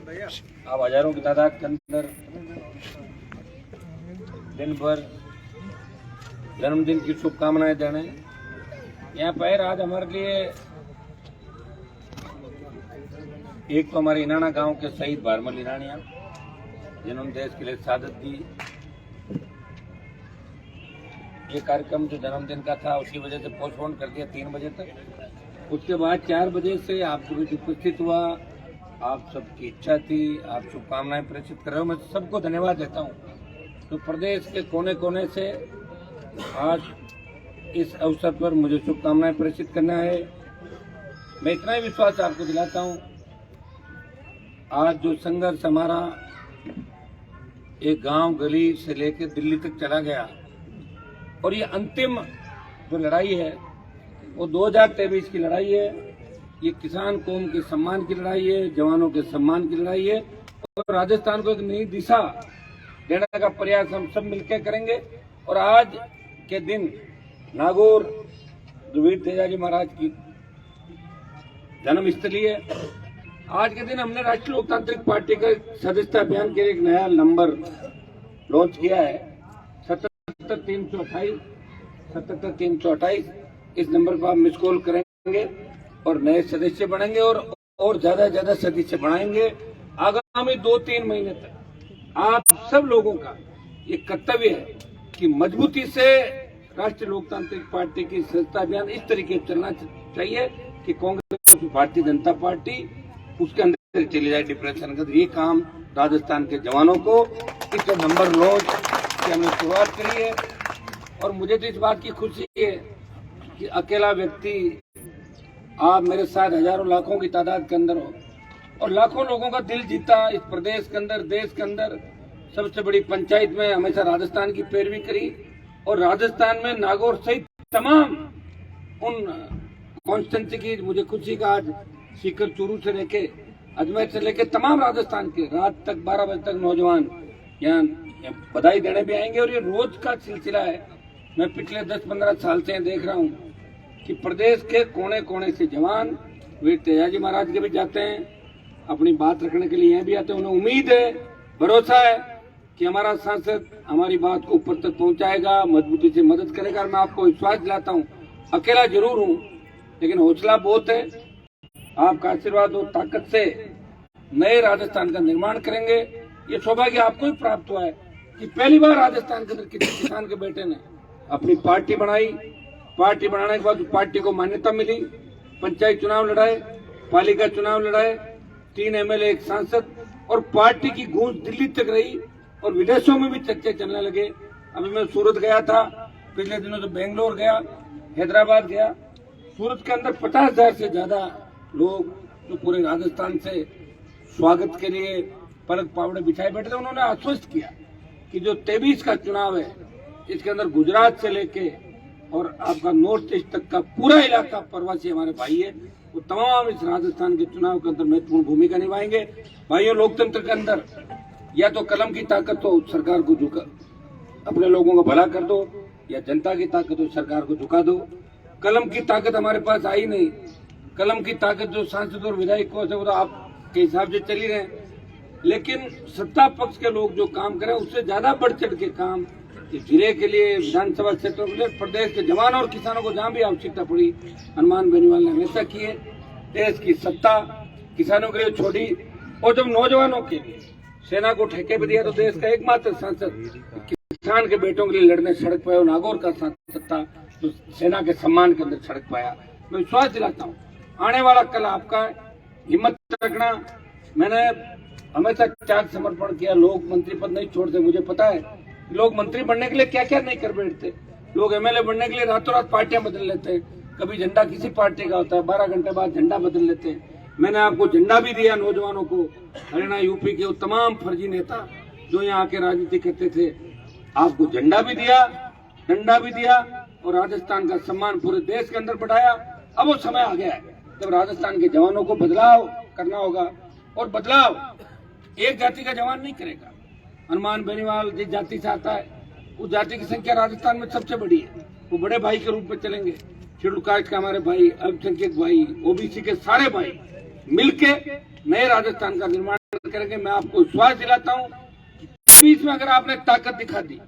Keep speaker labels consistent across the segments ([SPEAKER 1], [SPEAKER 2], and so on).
[SPEAKER 1] आप हजारों की तादाद के अंदर दिन भर जन्मदिन की शुभकामनाएं देने यहाँ पर आज हमारे लिए एक तो हमारे इनाना गांव के शहीद भारमल इनानिया जिन्होंने देश के लिए शहादत दी। ये कार्यक्रम जो जन्मदिन का था उसी वजह से पोस्टपोन कर दिया 3 बजे तक। उसके बाद 4 बजे से आप सभी उपस्थित हुआ, आप सबकी इच्छा थी, आप शुभकामनाएं प्रेषित कर रहे हो। मैं सबको धन्यवाद देता हूँ। तो प्रदेश के कोने कोने से आज इस अवसर पर मुझे शुभकामनाएं प्रेषित करना है। मैं इतना ही विश्वास आपको दिलाता हूँ, आज जो संघर्ष हमारा एक गांव गली से लेकर दिल्ली तक चला गया और ये अंतिम जो लड़ाई है वो 2023 की लड़ाई है। ये किसान कौम के सम्मान की लड़ाई है, जवानों के सम्मान की लड़ाई है और राजस्थान को एक नई दिशा देने का प्रयास हम सब मिलकर करेंगे। और आज के दिन नागौर वीर तेजाजी महाराज की जन्मस्थली है। आज के दिन हमने राष्ट्रीय लोकतांत्रिक पार्टी का सदस्यता अभियान के लिए एक नया नंबर लॉन्च किया है 77 इस नंबर पर आप मिस कॉल करेंगे और नए सदस्य बनेंगे और ज्यादा से ज्यादा सदस्य बढ़ाएंगे। आगामी 2-3 महीने तक आप सब लोगों का ये कर्तव्य है कि मजबूती से राष्ट्रीय लोकतांत्रिक पार्टी की सदस्यता अभियान इस तरीके से चलना चाहिए कि कांग्रेस भारतीय जनता पार्टी उसके अंदर चली जाए डिप्रेशन का। ये काम राजस्थान के जवानों को इस नंबर लॉन्च की हमने शुरुआत करी है। और मुझे तो इस बात की खुशी है कि अकेला व्यक्ति आप मेरे साथ हजारों लाखों की तादाद के अंदर हो और लाखों लोगों का दिल जीता। इस प्रदेश के अंदर, देश के अंदर सबसे बड़ी पंचायत में हमेशा राजस्थान की पैरवी करी और राजस्थान में नागौर सहित तमाम उन कॉन्स्टिट्यूंसी की मुझे खुशी का आज सीकर चूरू से लेके अजमेर से लेके तमाम राजस्थान के रात तक 12 बजे तक नौजवान यहाँ बधाई देने भी आएंगे। और ये रोज का सिलसिला है। मैं पिछले 10-15 साल से देख रहा हूँ कि प्रदेश के कोने कोने से जवान वीर तेजाजी महाराज के भी जाते हैं, अपनी बात रखने के लिए यहाँ भी आते हैं। उन्हें उम्मीद है, भरोसा है कि हमारा सांसद हमारी बात को ऊपर तक पहुँचाएगा, मजबूती से मदद करेगा। मैं आपको विश्वास दिलाता हूँ, अकेला जरूर हूँ लेकिन हौसला बहुत है। आपका आशीर्वाद और ताकत से नए राजस्थान का निर्माण करेंगे। ये सौभाग्य आपको ही प्राप्त हुआ है कि पहली बार राजस्थान के अंदर किसी किसान के बेटे ने अपनी पार्टी बनाई। पार्टी बनाने के बाद पार्टी को मान्यता मिली, पंचायत चुनाव लड़ाए, पालिका चुनाव लड़ाए, 3 MLA 1 सांसद और पार्टी की गूंज दिल्ली तक रही और विदेशों में भी चर्चे चलने लगे। अभी मैं सूरत गया था, पिछले दिनों से बेंगलोर गया, हैदराबाद गया। सूरत के अंदर 50,000 से ज्यादा लोग जो पूरे राजस्थान से स्वागत के लिए परत पावड़े बिछाए बैठे थे। उन्होंने आश्वस्त किया कि जो 23 का चुनाव है इसके अंदर गुजरात से लेके और आपका नॉर्थ ईस्ट तक का पूरा इलाका प्रवासी हमारे भाई है, वो तमाम इस राजस्थान के चुनाव के अंदर महत्वपूर्ण भूमिका निभाएंगे। भाइयों, लोकतंत्र के अंदर या तो कलम की ताकत हो, सरकार को झुका अपने लोगों का भला कर दो, या जनता की ताकत हो, सरकार को झुका दो। कलम की ताकत हमारे पास आई नहीं। कलम की ताकत जो सांसद और विधायक को है वो तो आपके हिसाब से चली रहे, लेकिन सत्ता पक्ष के लोग जो काम करें उससे ज्यादा बढ़ चढ़ के काम इस जिले के लिए, विधानसभा क्षेत्रों के लिए, प्रदेश के जवानों और किसानों को जहाँ भी आवश्यकता पड़ी हनुमान बेनीवाल ने हमेशा की है। देश की सत्ता किसानों के लिए छोड़ी और जब नौजवानों के लिए सेना को ठेके पे दिया तो देश का एकमात्र सांसद किसान के बेटों के लिए लड़ने सड़क पाया। नागौर का सांसद था तो सेना के सम्मान के अंदर सड़क पाया। मैं विश्वास दिलाता हूँ आने वाला कल आपका हिम्मत रखना। मैंने हमेशा त्याग समर्पण किया, लोग मंत्री पद नहीं छोड़ते। मुझे पता है लोग मंत्री बनने के लिए क्या क्या नहीं कर बैठते। लोग MLA बनने के लिए रातों रात पार्टियां बदल लेते हैं। कभी झंडा किसी पार्टी का होता है, 12 घंटे बाद झंडा बदल लेते हैं। मैंने आपको झंडा भी दिया नौजवानों को, हरियाणा यूपी के तमाम फर्जी नेता जो यहाँ आके राजनीति करते थे, आपको झंडा भी दिया, डंडा भी दिया और राजस्थान का सम्मान पूरे देश के अंदर बढ़ाया। अब वो समय आ गया है जब राजस्थान के जवानों को बदलाव करना होगा और बदलाव एक जाति का जवान नहीं करेगा। हनुमान बेनीवाल जिस जाति से आता है उस जाति की संख्या राजस्थान में सबसे बड़ी है। वो बड़े भाई के रूप में चलेंगे। शेड्यूल कास्ट का हमारे भाई, अल्पसंख्यक भाई, OBC के सारे भाई मिलके नए राजस्थान का निर्माण करेंगे। मैं आपको विश्वास दिलाता हूँ कि 23 में अगर आपने ताकत दिखा दी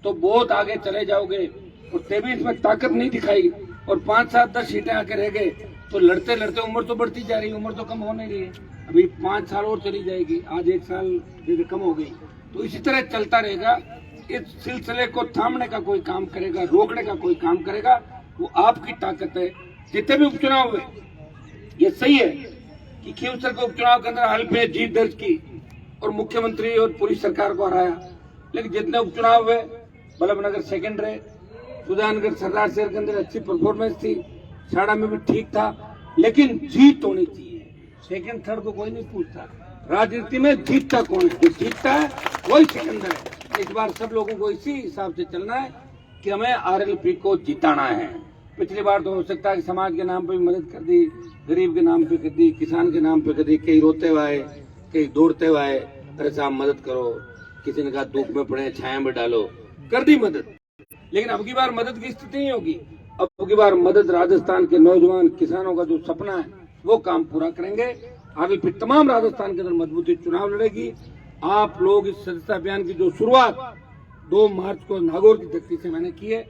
[SPEAKER 1] तो बहुत आगे चले जाओगे, और 23 में ताकत नहीं दिखाई और 5, 7, 10 सीटें आके रह गए तो लड़ते लड़ते उम्र तो बढ़ती जा रही है, उम्र तो कम हो नहीं रही है। अभी 5 साल और चली जाएगी, आज 1 साल कम हो गई, तो इसी तरह चलता रहेगा। इस सिलसिले को थामने का कोई काम करेगा, रोकने का कोई काम करेगा, वो आपकी ताकत है। जितने भी उपचुनाव हुए, ये सही है कि खींवसर के उपचुनाव के अंदर हाल में जीत दर्ज की और मुख्यमंत्री और पूरी सरकार को हराया, लेकिन जितने उपचुनाव हुए बल्लभनगर सेकंड रहे, सुजानगढ़ सरदार शहर के अंदर अच्छी परफॉर्मेंस थी, छाड़ा में भी ठीक था, लेकिन जीत होनी चाहिए। सेकंड थर्ड को कोई नहीं पूछता, राजनीति में जीतता कौन है? जो जीतता है वही सिकंदर है। इस बार सब लोगों को इसी हिसाब से चलना है कि हमें आरएलपी को जिताना है। पिछली बार तो हो सकता है कि समाज के नाम पे भी मदद कर दी, गरीब के नाम पे कर दी, किसान के नाम पे कर दी, कहीं रोते हुए आए, कहीं दौड़ते हुए आए, अरे साहब मदद करो, किसी ने कहा धूप में पड़े छाया में डालो, कर दी मदद। लेकिन अब की बार मदद की स्थिति नहीं होगी। अब की बार मदद राजस्थान के नौजवान किसानों का जो सपना है वो काम पूरा करेंगे। आरएलपी तमाम राजस्थान के अंदर मजबूती चुनाव लड़ेगी। आप लोग इस सदस्यता अभियान की जो शुरुआत 2 मार्च को नागौर की धरती से मैंने की है,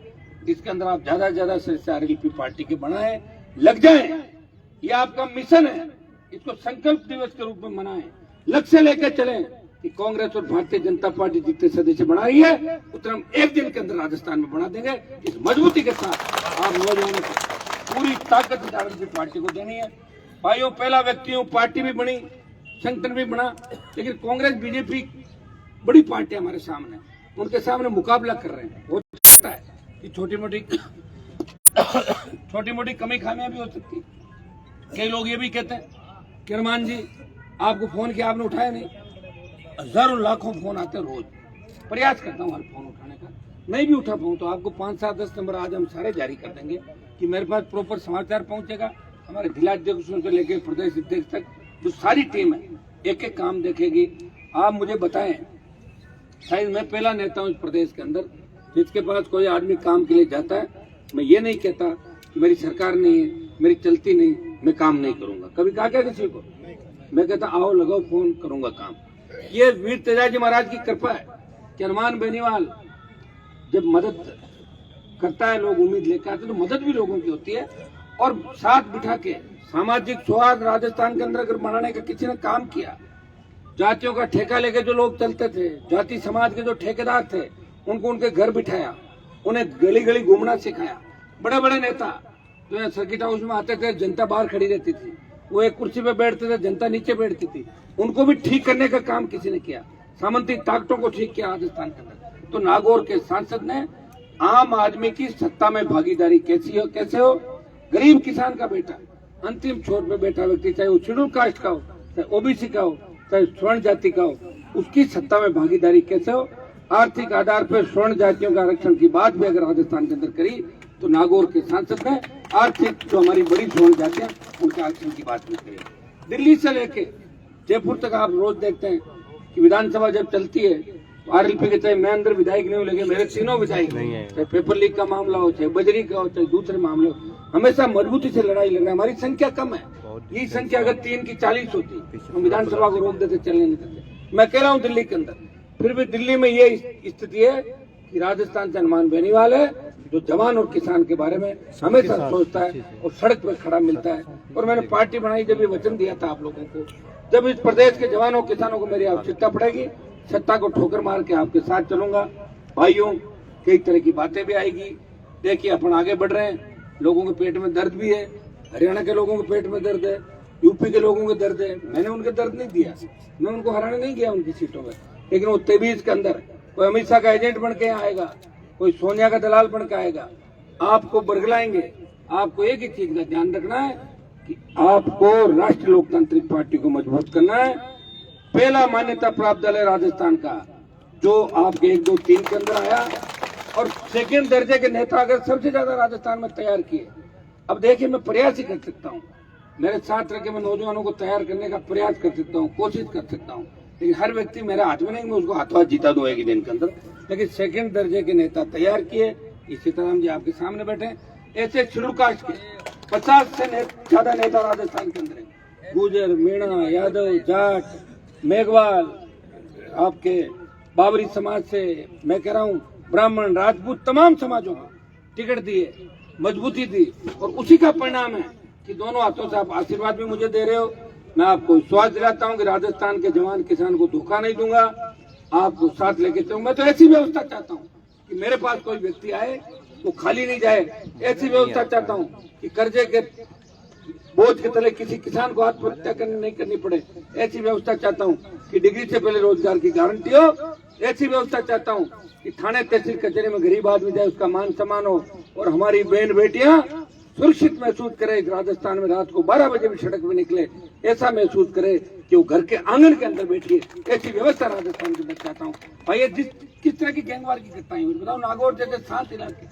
[SPEAKER 1] इसके अंदर आप ज्यादा से ज्यादा सदस्य आरएलपी पार्टी के बनाएं, लग जाएं। ये आपका मिशन है, इसको संकल्प दिवस के रूप में मनाएं, लक्ष्य लेकर चलें कि कांग्रेस और भारतीय जनता पार्टी जितने सदस्य बना रही है उतना हम एक दिन के अंदर राजस्थान में बना देंगे। इस मजबूती के साथ आप नौजवानों को पूरी ताकत आरएलपी पार्टी को देनी है। भाइयों, पहला व्यक्ति हूँ, पार्टी भी बनी, संगठन भी बना, लेकिन कांग्रेस बीजेपी बड़ी पार्टी हमारे सामने, उनके सामने मुकाबला कर रहे हैं। हो सकता है कि छोटी मोटी कमी खामियां भी हो सकती। कई लोग ये भी कहते हैं कि अरमान जी आपको फोन किया, आपने उठाया नहीं। हजारों लाखों फोन आते रोज, प्रयास करता हूँ हर फोन उठाने का, नहीं भी उठा पाऊँ तो आपको 5, 7, 10 नंबर आज हम सारे जारी कर देंगे कि मेरे पास प्रॉपर समाचार पहुंचेगा। हमारे जिलाध्यक्षों से लेकर प्रदेश अध्यक्ष तक जो सारी टीम है एक एक काम देखेगी। आप मुझे बताएं, शायद मैं पहला नेता हूँ इस प्रदेश के अंदर जिसके पास कोई आदमी काम के लिए जाता है, मैं ये नहीं कहता कि मेरी सरकार नहीं है, मेरी चलती नहीं, मैं काम नहीं करूंगा। कभी कहा क्या किसी को? मैं कहता आओ लगाओ फोन, करूंगा काम। ये वीर तेजाजी महाराज की कृपा है कि हनुमान बेनीवाल जब मदद करता है, लोग उम्मीद लेकर आते हैं, तो मदद भी लोगों की होती है। और साथ बिठा के सामाजिक सौहार्द राजस्थान के अंदर अगर बनाने का किसी ने काम किया, जातियों का ठेका लेके जो लोग चलते थे, जाति समाज के जो ठेकेदार थे, उनको उनके घर बिठाया, उन्हें गली गली घूमना सिखाया। बड़े बड़े नेता जो है सर्किट हाउस में आते थे, जनता बाहर खड़ी रहती थी, वो एक कुर्सी पे बैठते थे, जनता नीचे बैठती थी, उनको भी ठीक करने का काम किसी ने किया। सामंती ताकतों को ठीक किया राजस्थान के अंदर। तो नागौर के सांसद ने आम आदमी की सत्ता में भागीदारी कैसे हो, गरीब किसान का बेटा, अंतिम छोर पे बैठा व्यक्ति, चाहे वो शेड्यूल कास्ट का हो, चाहे ओबीसी का हो, चाहे स्वर्ण जाति का हो, उसकी सत्ता में भागीदारी कैसे हो। आर्थिक आधार पर स्वर्ण जातियों का आरक्षण की बात भी अगर राजस्थान के अंदर करी तो नागौर के सांसद ने आर्थिक जो हमारी बड़ी स्वर्ण जातियां उनके आरक्षण की बात भी करी। दिल्ली से लेके जयपुर तक आप रोज देखते हैं कि विधानसभा जब चलती है आरएलपी के, चाहे मैं अंदर विधायक नहीं हूँ लेकिन मेरे तीनों विधायक नहीं है, चाहे पेपर लीक का मामला हो, चाहे बजरी का हो, चाहे दूसरे मामले हो, हमेशा मजबूती से लड़ाई लड़ रहे हैं। हमारी संख्या कम है, यही संख्या अगर 3 की 40 होती हम विधानसभा को रोक देते, चलने नहीं देते। मैं कह रहा हूँ दिल्ली के अंदर, फिर भी दिल्ली में ये स्थिति है कि राजस्थान से हनुमान बेनीवाल है जो जवान और किसान के बारे में हमेशा सोचता है और सड़क पर खड़ा मिलता है। और मैंने पार्टी बनाई जब ये वचन दिया था आप लोगों को, जब इस प्रदेश के जवानों किसानों को मेरी आवश्यकता पड़ेगी, सत्ता को ठोकर मार के आपके साथ चलूंगा। भाइयों, कई तरह की बातें भी आएगी। देखिए अपन आगे बढ़ रहे हैं, लोगों के पेट में दर्द भी है, हरियाणा के लोगों के पेट में दर्द है, यूपी के लोगों के दर्द है। मैंने उनके दर्द नहीं दिया, मैं उनको हराने नहीं गया उनकी सीटों में, लेकिन वो 23 के अंदर कोई अमित शाह का एजेंट बन के आएगा, कोई सोनिया का दलाल बन के आएगा, आपको बरगलाएंगे। आपको एक ही चीज का ध्यान रखना है कि आपको राष्ट्रीय लोकतांत्रिक पार्टी को मजबूत करना है। पहला मान्यता प्राप्त दल है राजस्थान का जो आपके 1, 2, 3 के अंदर आया, और सेकेंड दर्जे के नेता अगर सबसे ज्यादा राजस्थान में तैयार किए। अब देखिए, मैं प्रयास ही कर सकता हूँ, मेरे साथ रह के मैं नौजवानों को तैयार करने का प्रयास कर सकता हूँ, कोशिश कर सकता हूँ, लेकिन हर व्यक्ति मेरे हाथ में नहीं, मैं उसको हाथों हाथ जीता दूं एक ही दिन के अंदर। लेकिन सेकंड दर्जे के नेता तैयार किए, इसी तरह हम जी आपके सामने बैठे। ऐसे शेड्यूल कास्ट के 50 से ज्यादा नेता राजस्थान के अंदर है, गुजर, मीणा, यादव, जाट, मेघवाल, आपके बाबरी समाज से, मैं कह रहा हूँ ब्राह्मण, राजपूत, तमाम समाजों को टिकट दिए, मजबूती दी, और उसी का परिणाम है कि दोनों हाथों से आप आशीर्वाद भी मुझे दे रहे हो। मैं आपको विश्वास दिलाता हूँ कि राजस्थान के जवान किसान को धोखा नहीं दूंगा, आपको साथ लेके चलूंगा। मैं तो ऐसी व्यवस्था चाहता हूँ कि मेरे पास कोई व्यक्ति आए वो खाली नहीं जाए, ऐसी व्यवस्था चाहता हूँ कि कर्जे के बोझ के तले किसी किसान को आत्महत्या नहीं करनी पड़े, ऐसी व्यवस्था चाहता हूँ कि डिग्री से पहले रोजगार की गारंटी हो, ऐसी व्यवस्था चाहता हूँ कि थाने तहसील कचहरी में गरीब आदमी जाए, उसका मान सम्मान हो, और हमारी बहन बेटियां सुरक्षित महसूस करे, राजस्थान में रात को 12 बजे भी सड़क में निकले, ऐसा महसूस करे कि वो घर के आंगन के अंदर बैठिए, ऐसी व्यवस्था राजस्थान के अंदर चाहता हूँ। भाई ये किस तरह की गैंगवार की घटनाएं हुई बताओ। नागौर जैसे शांत इलाके,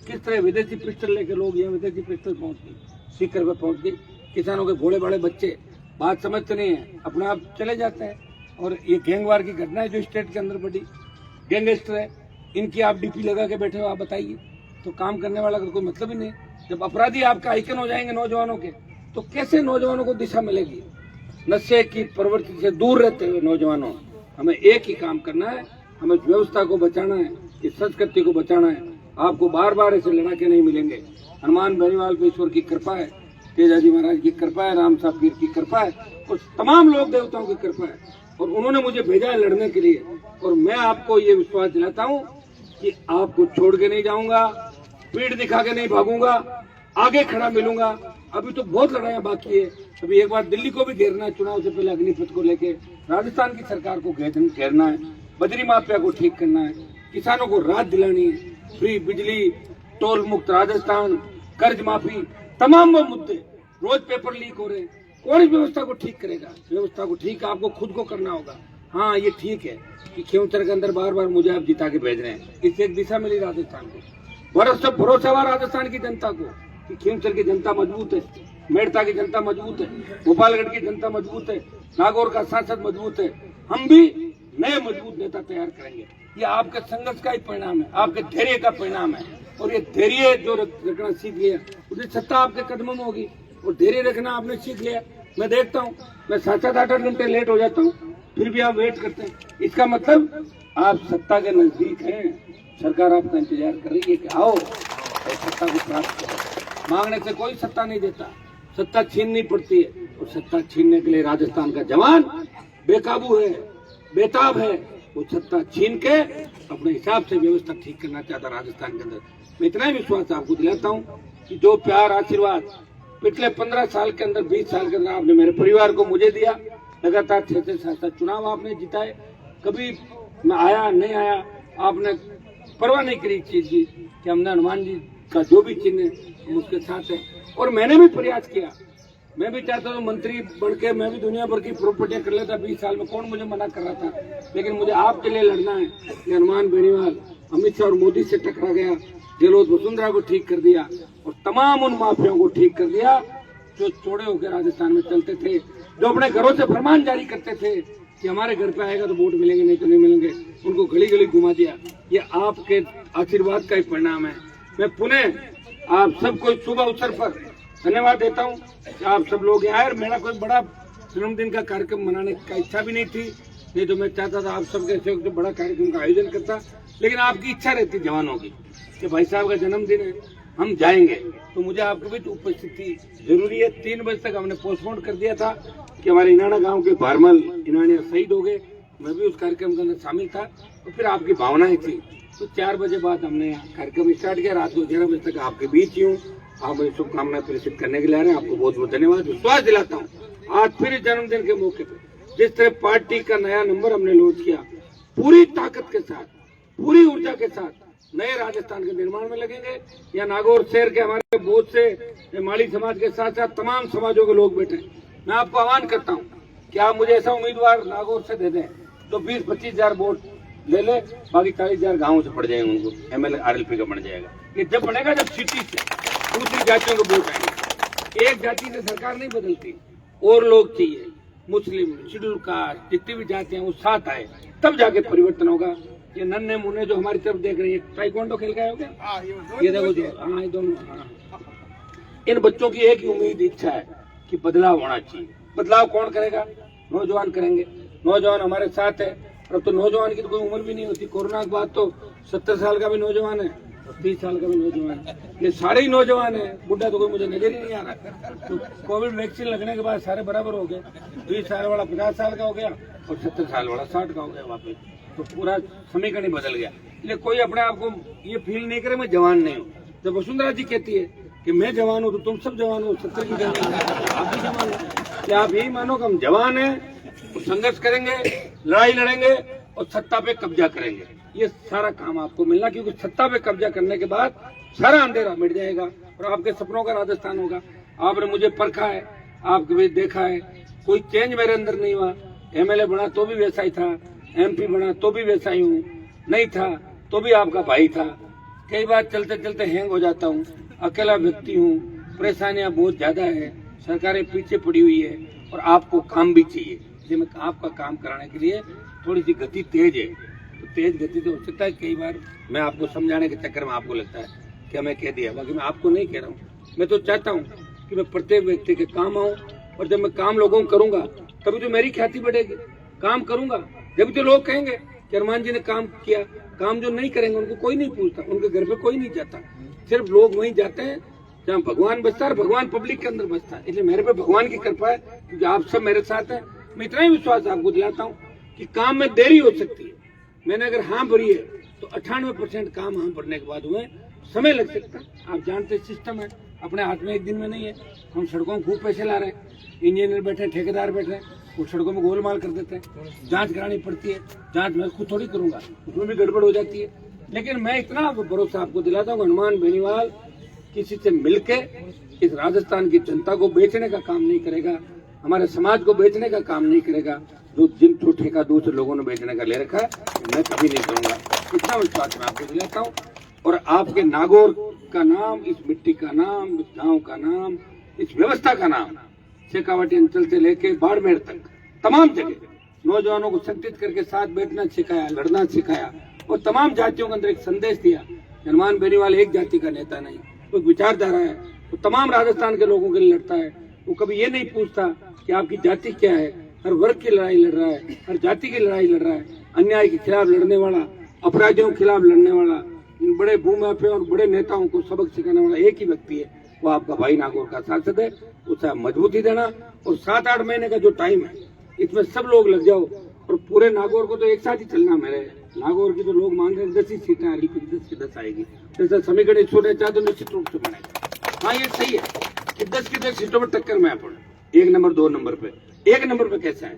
[SPEAKER 1] किस तरह विदेशी पिस्टल लेके लोग यहाँ विदेशी पिस्टल पहुंच गई, सीकर पे पहुंच गई, किसानों के भोले बड़े बच्चे बात समझते नहीं है, अपने आप चले जाते हैं। और ये गैंगवार की घटना है जो स्टेट के अंदर बढ़ी, गैंगस्टर है, इनकी आप डीपी लगा के बैठे हो, आप बताइए, तो काम करने वाला का कोई मतलब ही नहीं। जब अपराधी आपका आइकन हो जाएंगे नौजवानों के, तो कैसे नौजवानों को दिशा मिलेगी? नशे की प्रवृत्ति से दूर रहते हुए नौजवानों, हमें एक ही काम करना है, हमें व्यवस्था को बचाना है, इस संस्कृति को बचाना है। आपको बार बार ऐसे लड़ाके नहीं मिलेंगे। हनुमान बेनीवाल पे ईश्वर की कृपा है, तेजाजी महाराज की कृपा है, राम साहब पीर की कृपा है, और तमाम लोग देवताओं की कृपा है, और उन्होंने मुझे भेजा है लड़ने के लिए। और मैं आपको ये विश्वास दिलाता हूँ कि आपको छोड़ के नहीं जाऊंगा, पीठ दिखा के नहीं भागूंगा, आगे खड़ा मिलूंगा। अभी तो बहुत लड़ाइयां बाकी है। अभी एक बार दिल्ली को भी घेरना है, चुनाव से पहले अग्निपथ को लेके राजस्थान की सरकार को घेरना है, बजरी माफिया को ठीक करना है, किसानों को राहत दिलानी है, फ्री बिजली, टोल मुक्त राजस्थान, कर्ज माफी, तमाम वो मुद्दे। रोज पेपर लीक हो रहे हैं, कौन इस व्यवस्था को ठीक करेगा? व्यवस्था को ठीक आपको खुद को करना होगा। हाँ, ये ठीक है कि खेमचर के अंदर बार बार मुझे आप जिता के भेज रहे हैं, इससे एक दिशा मिली राजस्थान को, भरोसा हुआ राजस्थान की जनता को कि खेमचर की जनता मजबूत है, मेड़ता की जनता मजबूत है, गोपालगढ़ की जनता मजबूत है, नागौर का सांसद मजबूत है। हम भी नए मजबूत नेता तैयार करेंगे। ये आपके संघर्ष का ही परिणाम है, आपके धैर्य का परिणाम है। और ये धैर्य जो रखना सीख लिया, उसकी सत्ता आपके कदमों में होगी, और धैर्य रखना आपने सीख लिया। मैं देखता हूँ, मैं 7-8 घंटे लेट हो जाता हूँ, फिर भी आप वेट करते हैं। इसका मतलब आप सत्ता के नजदीक हैं, सरकार आपका इंतजार कर रही है कि आओ और सत्ता को प्राप्त करो। मांगने से कोई सत्ता नहीं देता, सत्ता छीननी पड़ती है, और सत्ता छीनने के लिए राजस्थान का जवान बेकाबू है, बेताब है। वो सत्ता छीन के अपने हिसाब से व्यवस्था ठीक करना चाहता राजस्थान के अंदर। मैं इतना ही विश्वास आपको दिलाता हूँ कि जो प्यार आशीर्वाद पिछले 15 साल के अंदर, 20 साल के अंदर आपने मेरे परिवार को मुझे दिया, लगातार 6-7 चुनाव आपने जिताए, कभी मैं आया नहीं आया, आपने परवाह नहीं करी चीज की कि हमने हनुमान जी का जो भी चिन्ह है हम उसके साथ है। और मैंने भी प्रयास किया, मैं भी चाहता हूँ मंत्री बढ़ के मैं भी दुनिया भर की प्रॉपर्टियां कर लेता 20 साल में, कौन मुझे मना कर रहा था। लेकिन मुझे आपके लिए लड़ना है कि हनुमान बेनीवाल अमित शाह और मोदी से टकरा गया, गहलोत वसुंधरा को ठीक कर दिया, और तमाम उन माफियाओं को ठीक कर दिया जो चौड़े होकर राजस्थान में चलते थे, जो अपने घरों से फरमान जारी करते थे कि हमारे घर पे आएगा तो वोट मिलेंगे, नहीं तो नहीं मिलेंगे, उनको गली गली घुमा दिया। ये आपके आशीर्वाद का ही परिणाम है। मैं पुनः आप सबको शुभ अवसर पर धन्यवाद देता हूँ कि आप सब लोग यहाँ आए। मेरा कोई बड़ा जन्मदिन का कार्यक्रम मनाने का इच्छा भी नहीं थी, नहीं तो मैं चाहता था आप सबके सहयोग से बड़ा कार्यक्रम का आयोजन करता, लेकिन आपकी इच्छा रहती जवानों की कि भाई साहब का जन्मदिन है, हम जाएंगे, तो मुझे आपकी भी उपस्थिति जरूरी है। 3 बजे तक हमने पोस्टपोन कर दिया था कि हमारे इनाना गांव के भारमल इनानिया शहीद हो गए, मैं भी उस कार्यक्रम के अंदर शामिल था, तो फिर आपकी भावनाएं थी, तो 4 बजे बाद हमने कार्यक्रम स्टार्ट किया। रात को 11 बजे तक आपके बीच ही हूँ, आप मुझे शुभकामनाएं प्रेषित करने के लिए आ रहे हैं, आपको बहुत बहुत धन्यवाद। विश्वास दिलाता हूँ आज फिर जन्मदिन के मौके पर जिस तरह पार्टी का नया नंबर हमने लॉन्च किया, पूरी ताकत के साथ, पूरी ऊर्जा के साथ नए राजस्थान के निर्माण में लगेंगे। या नागौर शहर के हमारे बहुत से माली समाज के साथ साथ तमाम समाजों के लोग बैठे। मैं आपको आह्वान करता हूँ कि आप मुझे ऐसा उम्मीदवार नागौर से दे दें तो 20-25 हजार वोट ले ले, बाकी 40,000 गाँव से पड़ जाएंगे, उनको MLA RLP का बन जाएगा। ये जब बनेगा जब सिटी से दूसरी जातियों को वोट आएंगे। एक जाति से सरकार नहीं बदलती, और लोग चाहिए, मुस्लिम, शेड्यूल कास्ट, जितनी भी जाति हैं वो साथ आए, तब जाके परिवर्तन होगा। ये नन्हे मुन्ने जो हमारी तरफ देख रही है, ताइक्वांडो खेल गए हो क्या? ये देखो जो, हाँ, ये दोनों, इन बच्चों की एक ही उम्मीद, इच्छा है कि बदलाव होना चाहिए। बदलाव कौन करेगा? नौजवान करेंगे। नौजवान हमारे साथ है। अब तो नौजवान की तो कोई उम्र भी नहीं होती। कोरोना के बाद तो 70 साल का भी नौजवान है और 30 साल का भी नौजवान है। ये सारे ही नौजवान है, बुढ़ा तो कोई मुझे नजर ही नहीं आ रहा। तो कोविड वैक्सीन लगने के बाद सारे बराबर हो गए। 20 साल वाला 50 साल का हो गया और 70 साल वाला 60 का हो गया वापस। तो पूरा समीकरण ही बदल गया। इसलिए कोई अपने आप को ये फील नहीं करे मैं जवान नहीं हूँ। जब वसुंधरा जी कहती है कि मैं जवान हूँ तो तुम सब जवान हो, 70 की आप भी जवान हो। क्या आप यही मानो कि हम जवान हैं, तो संघर्ष करेंगे, लड़ाई लड़ेंगे और सत्ता पे कब्जा करेंगे। ये सारा काम आपको मिलना, क्योंकि सत्ता पे कब्जा करने के बाद सारा अंधेरा मिट जाएगा और आपके सपनों का राजस्थान होगा। आपने मुझे परखा है, आपके देखा है, कोई चेंज मेरे अंदर नहीं हुआ। एमएलए बना तो भी वैसा ही था, एमपी बना तो भी वैसा ही हूँ, नहीं था तो भी आपका भाई था। कई बार चलते चलते हैंग हो जाता हूँ, अकेला व्यक्ति हूँ, परेशानियां बहुत ज्यादा है, सरकारें पीछे पड़ी हुई है और आपको काम भी चाहिए। इसलिए मैं आपका काम कराने के लिए थोड़ी सी गति तेज है, तो तेज गति तो हो सकता है कई बार मैं आपको समझाने के चक्कर में आपको लगता है कि हमें कह दिया, बाकी मैं आपको नहीं कह रहा हूँ। मैं तो चाहता हूँ कि मैं प्रत्येक व्यक्ति के काम आऊँ और जब मैं काम लोगों को करूंगा तभी तो मेरी ख्याति बढ़ेगी। काम करूंगा जब तो लोग कहेंगे कि हनुमान जी ने काम किया। काम जो नहीं करेंगे उनको कोई नहीं पूछता, उनके घर पे कोई नहीं जाता, सिर्फ लोग वहीं जाते हैं जहाँ भगवान बसता है, भगवान पब्लिक के अंदर बसता है। इसलिए मेरे पे भगवान की कृपा है क्योंकि आप सब मेरे साथ हैं। मैं इतना ही विश्वास आपको दिलाता हूँ कि काम में देरी हो सकती है, मैंने अगर हाँ भरी है तो 98% काम हाँ भरने के बाद हुए, समय लग सकता है। आप जानते सिस्टम है, अपने हाथ में एक दिन में नहीं है। हम सड़कों में खूब पैसे ला रहे हैं, इंजीनियर बैठे, ठेकेदार बैठे, वो सड़कों में गोलमाल कर देते हैं। जांच करानी पड़ती है, जांच मैं खुद थोड़ी करूंगा, उसमें भी गड़बड़ हो जाती है। लेकिन मैं इतना भरोसा आपको दिलाता हूँ, हनुमान बेनीवाल किसी से मिलके इस राजस्थान की जनता को बेचने का काम नहीं करेगा, हमारे समाज को बेचने का काम नहीं करेगा। जो जिन जो ठेका दूसरे लोगों ने बेचने का ले रखा है मैं कभी नहीं करूंगा। इतना विश्वास मैं आपको दिलाता हूँ। और आपके नागौर का नाम, इस मिट्टी का नाम, इस गाँव का नाम, इस व्यवस्था का नाम शेखावाटी अंचल से लेके बाड़मेर तक तमाम जगह नौजवानों को संगठित करके साथ बैठना सिखाया, लड़ना सिखाया और तमाम जातियों के अंदर एक संदेश दिया। हनुमान बेनीवाल एक जाति का नेता नहीं, वो विचारधारा है, वो तमाम राजस्थान के लोगों के लिए लड़ता है। वो कभी ये नहीं पूछता कि आपकी जाति क्या है, हर वर्ग की लड़ाई लड़ रहा है, हर जाति की लड़ाई लड़ रहा है। अन्याय के खिलाफ लड़ने वाला, अपराधियों के खिलाफ लड़ने वाला, इन बड़े भूमाफिया और बड़े नेताओं को सबक सिखाने वाला एक ही व्यक्ति है, वो आपका भाई नागौर का सांसद है। उसे मजबूती देना और 7-8 महीने का जो टाइम है इसमें सब लोग लग जाओ और पूरे नागौर को तो एक साथ ही चलना। मेरे नागौर की तो लोग मांग रहे हैं 10 ही सीटें आ रही, 10 की 10 आएगी। जैसा समीकरण 100 तो निश्चित रूप से बनेगा। हाँ ये सही है कि 10 की 10 सीटों पर टक्कर में पड़े, 1 नंबर 2 नंबर पे, 1 नंबर पे कैसा है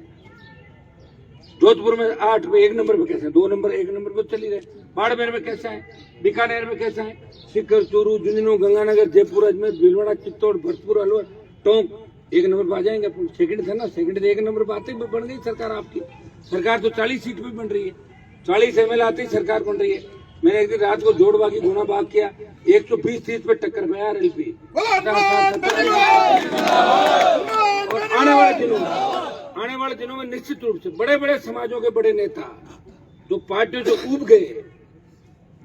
[SPEAKER 1] जोधपुर में 8 पे 1 नंबर पे कैसे है, 2 नंबर 1 नंबर पे चली रहे। बाड़मेर में कैसा है, बीकानेर में कैसा है, सीकर, चूरू, झुंझुनू, गंगानगर, जयपुर, अजमेर, भीलवाड़ा, चित्तौड़, भरतपुर, अलवर, टोंक 1 नंबर पे आ जाएंगे। सेकंड था ना, सेकंड 1 नंबर पे आते ही बन गई सरकार आपकी। सरकार तो 40 सीट पे बन रही है, 40 एमएलए आते ही सरकार बन रही है। मैंने एक दिन रात को जोड़ बागी गुना बाग किया, 120 सीट पे टक्कर में यार एलपी। और आने वाले दिनों में निश्चित रूप से बड़े बड़े समाजों के बड़े नेता जो पार्टियों से उब गए,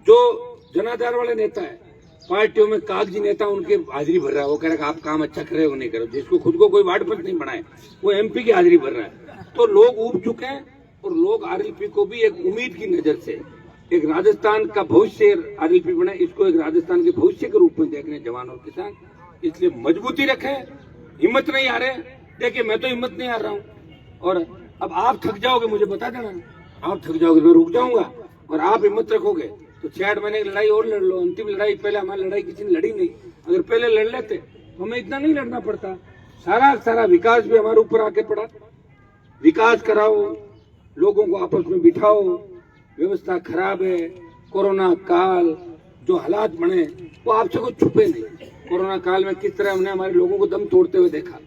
[SPEAKER 1] जो जनाधार वाले नेता है, पार्टियों में कागजी नेता उनके हाजिरी भर रहा है। वो कह रहा है आप काम अच्छा कर रहे हो नहीं करो, जिसको खुद को कोई वार्ड पंच नहीं बनाए वो एमपी की हाजिरी भर रहा है। तो लोग उब चुके हैं और लोग आरएलपी को भी एक उम्मीद की नजर से, एक राजस्थान का भविष्य आरएलपी बने, इसको एक राजस्थान के भविष्य के रूप में देख रहे हैं जवान और किसान। इसलिए मजबूती रखें, हिम्मत नहीं आ रहे। देखिए मैं तो हिम्मत नहीं आ रहा हूँ और अब आप थक जाओगे मुझे बता देना, आप थक जाओगे मैं रुक जाऊंगा और आप हिम्मत रखोगे तो 6-8 महीने की लड़ाई और लड़ लो। अंतिम लड़ाई, पहले हमारी लड़ाई किसी ने लड़ी नहीं, अगर पहले लड़ लेते तो हमें इतना नहीं लड़ना पड़ता। सारा विकास भी हमारे ऊपर आके पड़ा। विकास कराओ, लोगों को आपस में बिठाओ, व्यवस्था खराब है, कोरोना काल जो हालात बने वो आपसे कुछ छुपे नहीं। कोरोना काल में किस तरह हमने हमारे लोगों को दम तोड़ते हुए देखा,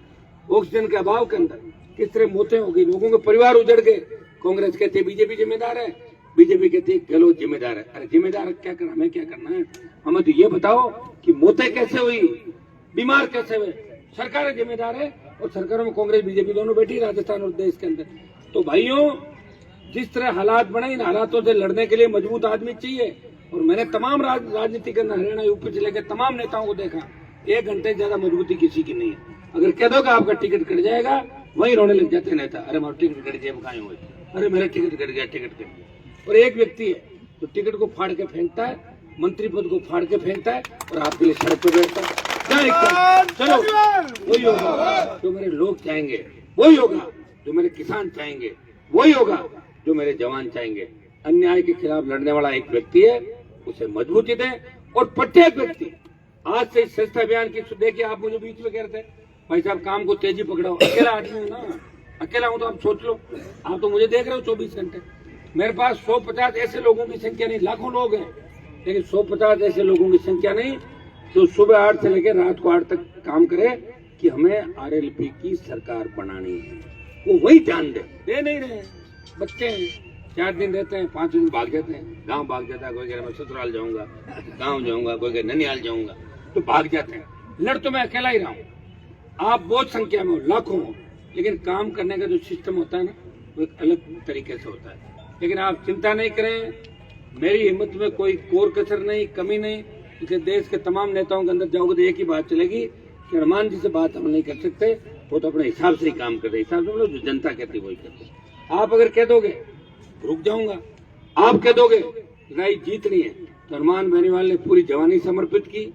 [SPEAKER 1] ऑक्सीजन के अभाव के अंदर किस तरह मौतें हो गई, लोगों के परिवार उजड़ गए। कांग्रेस कहते बीजेपी जिम्मेदार है, बीजेपी कहती है गहलोत जिम्मेदार है। अरे जिम्मेदार क्या करना, हमें क्या करना है, हमें तो ये बताओ कि मौतें कैसे हुई, बीमार कैसे हुए, सरकारें जिम्मेदार है। और सरकारों में कांग्रेस बीजेपी दोनों बैठी राजस्थान और देश के अंदर। तो भाइयों जिस तरह हालात बने, इन हालातों से लड़ने के लिए मजबूत आदमी चाहिए। और मैंने तमाम राजनीति के हरियाणा यूपी से लेकर तमाम नेताओं को देखा, 1 घंटे ज्यादा मजबूती किसी की नहीं है। अगर कह दो कि आपका टिकट कट जाएगा वही रोने लग जाते नेता, अरे हमारा टिकट कट गया, कहाँ हुए, अरे मेरा टिकट कट गया, टिकट कट गया। और एक व्यक्ति है तो टिकट को फाड़ के फेंकता है, मंत्री पद को फाड़ के फेंकता है और आपके लिए सड़क पे बैठता है। चलो वही होगा जो मेरे लोग चाहेंगे, वही होगा जो मेरे किसान चाहेंगे, वही होगा जो मेरे जवान चाहेंगे। अन्याय के खिलाफ लड़ने वाला एक व्यक्ति है, उसे मजबूती दें। और प्रत्येक व्यक्ति आज से स्वच्छता अभियान की, देखिए आप मुझे बीच में कह रहे थे भाई साहब काम को तेजी पकड़ाओ, अकेला आदमी हूँ ना, अकेला हूँ तो आप सोच लो, आप तो मुझे देख रहे हो 24 घंटे। मेरे पास 150 ऐसे लोगों की संख्या नहीं, लाखों लोग हैं, लेकिन 150 ऐसे लोगों की संख्या नहीं तो सुबह 8 से लेकर रात को 8 तक काम करे कि हमें आरएलपी की सरकार बनानी है। वो वही ध्यान दे नहीं रहे। बच्चे हैं 4 दिन रहते हैं, 5 दिन भाग जाते हैं, गांव भाग जाता है, कोई कह रहा मैं ससुराल जाऊंगा, गांव जाऊंगा, कोई कह ननिहाल जाऊंगा, तो भाग जाते हैं। लड़ तो मैं अकेला ही रहा हूँ, आप बहुत संख्या में हो, लाखों हो, लेकिन काम करने का जो सिस्टम होता है ना वो एक अलग तरीके से होता है। लेकिन आप चिंता नहीं करें, मेरी हिम्मत में कोई कोर कसर नहीं, कमी नहीं। इसलिए देश के तमाम नेताओं के अंदर जाओगे तो एक ही बात चलेगी कि हनुमान जी से बात हम नहीं कर सकते, वो तो अपने हिसाब से ही काम कर रहे, हिसाब से मतलब जो जनता कहती वही करते। आप अगर कह दोगे रुक जाऊंगा, आप कह दोगे लड़ाई जीतनी है, तो हनुमान बेनीवाल ने पूरी जवानी समर्पित की,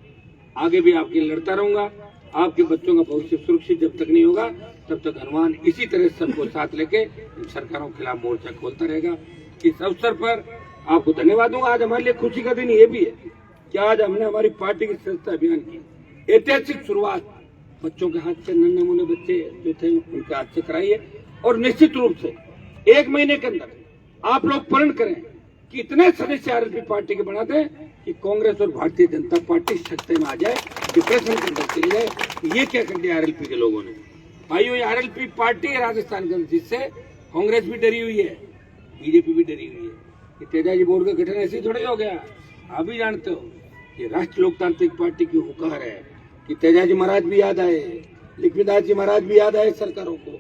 [SPEAKER 1] आगे भी आपके लिए लड़ता रहूंगा। आपके बच्चों का भविष्य सुरक्षित जब तक नहीं होगा तब तक हनुमान इसी तरह सबको साथ लेके इन सरकारों के खिलाफ मोर्चा खोलता रहेगा। इस अवसर पर आपको धन्यवाद दूंगा। आज हमारे लिए खुशी का दिन ये भी है कि आज हमने हमारी पार्टी की स्वच्छता अभियान की ऐतिहासिक शुरुआत बच्चों के हाथ से, नन्हे मुन्ने बच्चे जो थे उनके हाथ से कराई है। और निश्चित रूप से 1 महीने के अंदर आप लोग प्रण करें कि इतने सदस्य आरएलपी पार्टी के बना दें कि कांग्रेस और भारतीय जनता पार्टी सत्ता में आ जाए, डिप्रेशन के अंदर चली जाए। ये क्या कर दिया आरएलपी के लोगों ने। भाइयों, ये आरएलपी पार्टी है राजस्थान के अंदर, जिससे कांग्रेस भी डरी हुई है, बीजेपी भी डरी हुई है। तेजाजी बोर्ड का गठन ऐसे ही थोड़ा हो गया, आप भी जानते हो। ये राष्ट्रीय लोकतांत्रिक पार्टी की हुकार है कि तेजाजी महाराज भी याद आए, लिखविदास जी महाराज भी याद आए, सरकारों को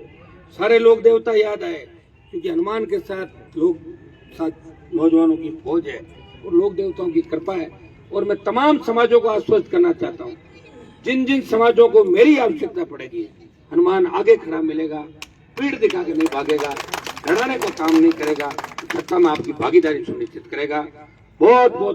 [SPEAKER 1] सारे लोक देवता याद आए, क्योंकि हनुमान के साथ नौजवानों की फौज है और लोक देवताओं की कृपा है। और मैं तमाम समाजों को आश्वस्त करना चाहता हूँ, जिन जिन समाजों को मेरी आवश्यकता पड़ेगी, हनुमान आगे खड़ा मिलेगा, पीठ दिखा के नहीं भागेगा, डराने का काम नहीं करेगा, सत्ता में आपकी भागीदारी सुनिश्चित करेगा। बहुत बहुत